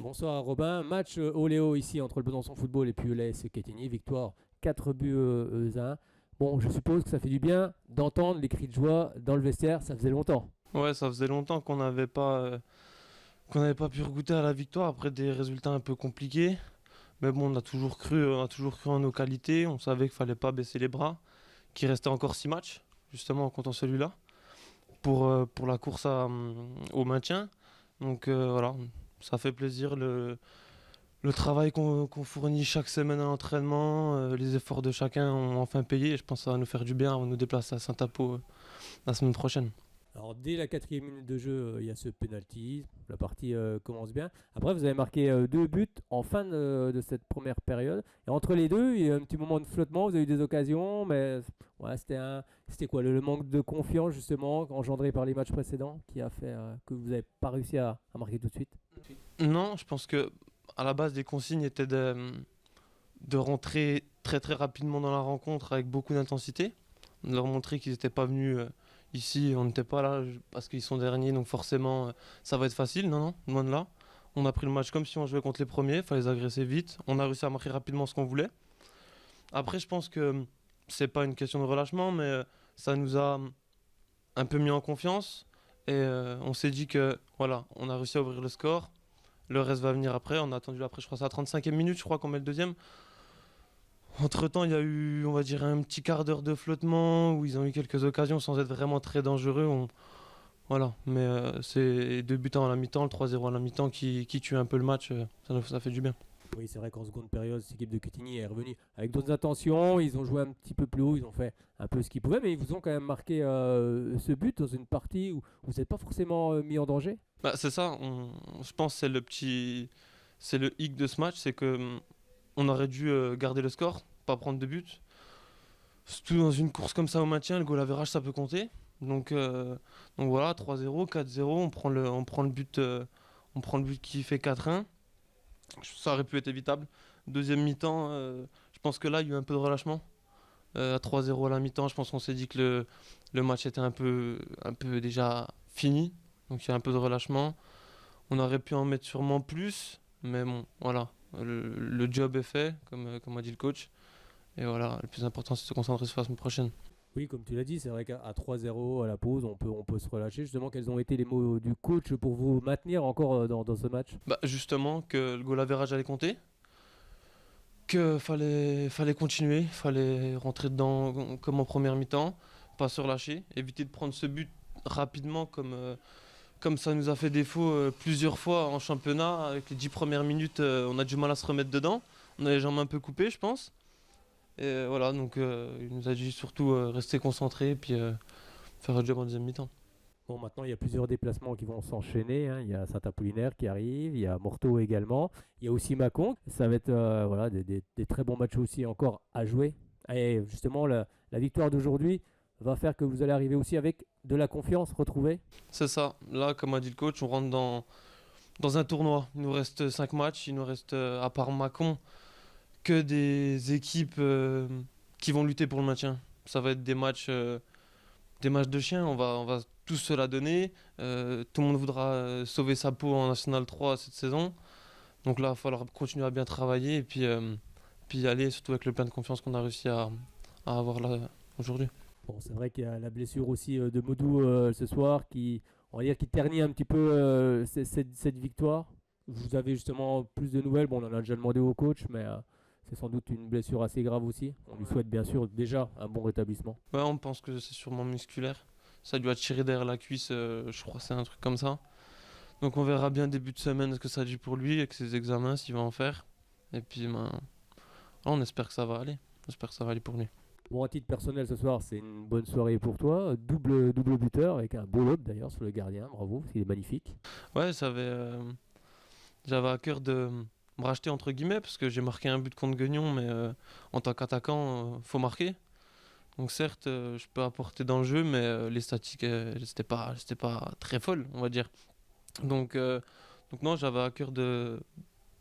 Bonsoir Robin, match Oléo ici entre le Besançon Football et puis l'AS Quetigny, victoire 4 buts à 1. Bon, je suppose que ça fait du bien d'entendre les cris de joie dans le vestiaire, ça faisait longtemps. Ouais, ça faisait longtemps qu'on n'avait pas pu regoûter à la victoire après des résultats un peu compliqués. Mais bon, on a toujours cru en nos qualités. On savait qu'il fallait pas baisser les bras, qu'il restait encore 6 matchs, justement en comptant celui-là, pour la course au maintien. Donc voilà, ça fait plaisir le travail qu'on fournit chaque semaine à l'entraînement, les efforts de chacun ont enfin payé. Et je pense que ça va nous faire du bien avant de nous déplacer à Saint-Apo la semaine prochaine. Alors dès la 4e minute de jeu, il y a ce penalty, la partie commence bien. Après, vous avez marqué 2 buts en fin de cette première période. Et entre les deux, il y a eu un petit moment de flottement, vous avez eu des occasions, mais ouais, c'était quoi le manque de confiance justement engendré par les matchs précédents qui a fait que vous n'avez pas réussi à marquer tout de suite. Non, je pense que à la base des consignes étaient de rentrer très très rapidement dans la rencontre avec beaucoup d'intensité, de leur montrer qu'ils n'étaient pas venus ici, on n'était pas là parce qu'ils sont derniers, donc forcément ça va être facile. Non, non, loin de là. On a pris le match comme si on jouait contre les premiers, il fallait les agresser vite. On a réussi à marquer rapidement ce qu'on voulait. Après, je pense que c'est pas une question de relâchement, mais ça nous a un peu mis en confiance et on s'est dit que voilà, on a réussi à ouvrir le score. Le reste va venir après. On a attendu après, je crois, c'est à la 35e minute, je crois qu'on met le deuxième. Entre-temps, il y a eu, on va dire, un petit quart d'heure de flottement où ils ont eu quelques occasions sans être vraiment très dangereux. Voilà, mais c'est 2 buts à la mi-temps, le 3-0 à la mi-temps qui tue un peu le match. Ça fait du bien. Oui, c'est vrai qu'en seconde période, cette équipe de Quetigny est revenue avec d'autres intentions. Ils ont joué un petit peu plus haut, ils ont fait un peu ce qu'ils pouvaient, mais ils vous ont quand même marqué ce but dans une partie où vous n'êtes pas forcément mis en danger. Bah, c'est ça, je pense que c'est le hic de ce match, c'est que on aurait dû garder le score, pas prendre de but. Surtout dans une course comme ça au maintien, le goal average ça peut compter. Donc, euh, donc voilà, 3-0, 4-0, on prend le but qui fait 4-1. Ça aurait pu être évitable. Deuxième mi-temps, je pense que là il y a eu un peu de relâchement. À 3-0 à la mi-temps, je pense qu'on s'est dit que le match était un peu déjà fini. Donc il y a un peu de relâchement. On aurait pu en mettre sûrement plus, mais bon, voilà. Le job est fait, comme a dit le coach. Et voilà, le plus important, c'est de se concentrer sur la semaine prochaine. Oui, comme tu l'as dit, c'est vrai qu'à 3-0 à la pause, on peut se relâcher. Justement, quels ont été les mots du coach pour vous maintenir encore dans ce match? Bah, justement, que le goal average allait compter, que fallait continuer, fallait rentrer dedans comme en première mi-temps, pas se relâcher, éviter de prendre ce but rapidement comme ça nous a fait défaut plusieurs fois en championnat. Avec les 10 premières minutes, on a du mal à se remettre dedans. On a les jambes un peu coupées, je pense. Et voilà, donc il nous a dit surtout rester concentré et puis faire le job en deuxième mi-temps. Bon, maintenant, il y a plusieurs déplacements qui vont s'enchaîner, hein. Il y a Saint-Apollinaire qui arrive, il y a Morteau également, il y a aussi Mâcon. Ça va être voilà, des très bons matchs aussi encore à jouer. Et justement, la victoire d'aujourd'hui va faire que vous allez arriver aussi avec de la confiance retrouvée. C'est ça. Là, comme a dit le coach, on rentre dans un tournoi. Il nous reste 5 matchs. Il nous reste, à part Mâcon, que des équipes qui vont lutter pour le maintien. Ça va être des matchs de chiens. On va tous se la donner. Tout le monde voudra sauver sa peau en National 3 cette saison. Donc là, il va falloir continuer à bien travailler et puis y aller, surtout avec le plein de confiance qu'on a réussi à avoir là aujourd'hui. Bon, c'est vrai qu'il y a la blessure aussi de Modou ce soir qui, on va dire, qui ternit un petit peu cette victoire. Vous avez justement plus de nouvelles. Bon, on en a déjà demandé au coach, mais c'est sans doute une blessure assez grave aussi. On lui souhaite bien sûr déjà un bon rétablissement. Ouais, on pense que c'est sûrement musculaire. Ça doit tirer derrière la cuisse, je crois que c'est un truc comme ça. Donc on verra bien début de semaine ce que ça dit pour lui, avec ses examens, s'il va en faire. Et puis ben, on espère que ça va aller. On espère que ça va aller pour lui. Bon, à titre personnel, ce soir, c'est une bonne soirée pour toi. Double buteur avec un beau lob d'ailleurs sur le gardien. Bravo, parce qu'il est magnifique. Ouais, j'avais à cœur de me racheter entre guillemets, parce que j'ai marqué un but contre Guignon, mais en tant qu'attaquant, faut marquer. Donc certes, je peux apporter dans le jeu, mais les statistiques, c'était pas très folle, on va dire. Donc, euh, donc non, j'avais à cœur de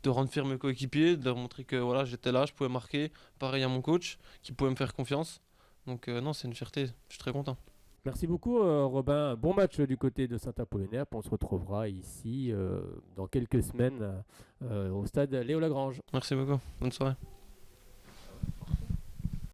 rendre fier mes coéquipiers, de leur montrer que voilà, j'étais là, je pouvais marquer. Pareil à mon coach, qui pouvait me faire confiance. Donc non, c'est une fierté, je suis très content. Merci beaucoup Robin. Bon match du côté de Saint-Apollinaire. On se retrouvera ici dans quelques semaines au stade Léo Lagrange. Merci beaucoup. Bonne soirée.